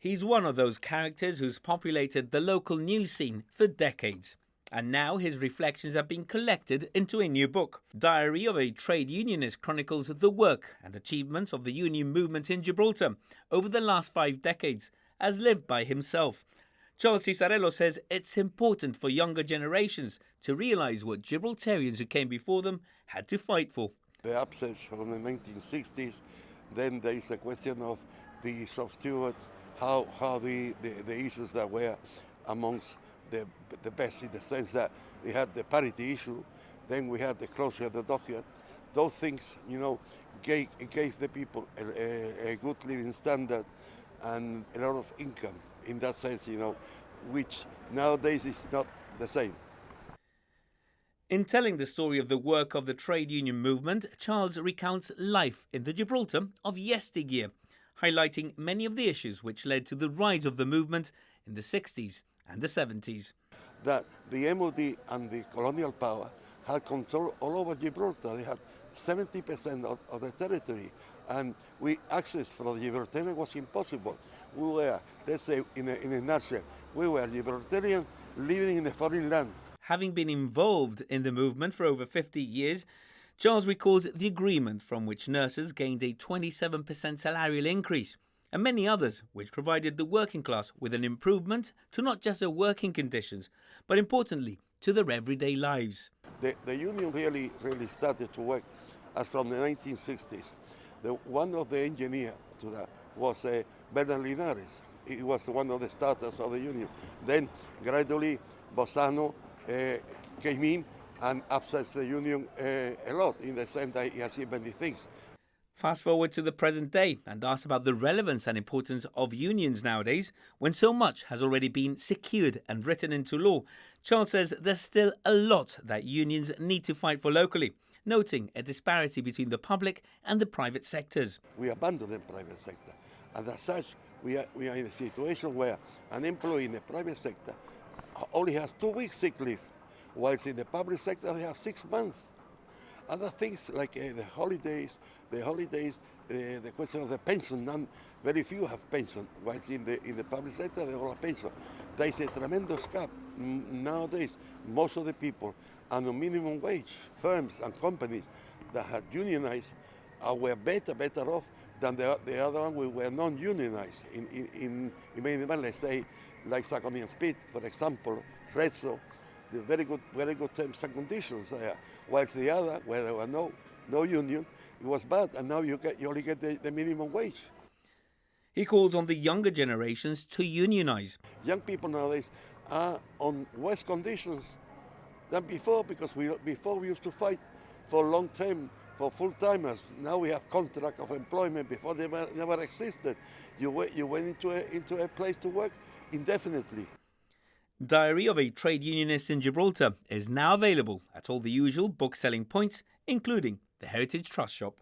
He's one of those characters who's populated the local news scene for decades. And now his reflections have been collected into a new book. Diary of a Trade Unionist chronicles the work and achievements of the union movement in Gibraltar over the last 5 decades, as lived by himself. Charles Sisarello says it's important for younger generations to realise what Gibraltarians who came before them had to fight for. The upsurge from the 1960s, then there is a question of the substitutes, how the issues that were amongst the best, in the sense that we had the parity issue, then we had the closure of the docket. Those things, gave the people a good living standard and a lot of income in that sense, which nowadays is not the same. In telling the story of the work of the trade union movement, Charles recounts life in the Gibraltar of yesteryear, highlighting many of the issues which led to the rise of the movement in the 60s and the 70s. That the MOD and the colonial power had control all over Gibraltar. They had 70% of the territory, and access for the Gibraltarian was impossible. We were, let's say in a nutshell, we were Gibraltarian living in a foreign land. Having been involved in the movement for over 50 years, Charles recalls the agreement from which nurses gained a 27% salarial increase, and many others which provided the working class with an improvement to not just their working conditions, but importantly, to their everyday lives. The union really started to work as from the 1960s. One of the engineers to that was Bernard Linares. He was one of the starters of the union. Then gradually Bossano came in and upset the union a lot, in the sense that he achieved many things. Fast forward to the present day and ask about the relevance and importance of unions nowadays, when so much has already been secured and written into law. Charles says there's still a lot that unions need to fight for locally, noting a disparity between the public and the private sectors. We abandoned the private sector, and as such, we are in a situation where an employee in the private sector only has 2 weeks sick leave, whilst in the public sector they have 6 months. Other things like the holidays, the question of the pension, very few have pension, whilst in the public sector they all have pension. There is a tremendous gap. Nowadays, most of the people are on minimum wage. Firms and companies that had unionized were better off than the other one we were non-unionized. In many ways, let's say, like Saconi and Speed, for example, Rezzo, the very good terms and conditions there. Whilst the other, where there were no union, it was bad, and now you only get the minimum wage. He calls on the younger generations to unionize. Young people nowadays are on worse conditions than before, because before we used to fight for long term, for full-timers. Now we have contract of employment. Before they never existed. You went into a place to work indefinitely. Diary of a Trade Unionist in Gibraltar is now available at all the usual book-selling points, including the Heritage Trust Shop.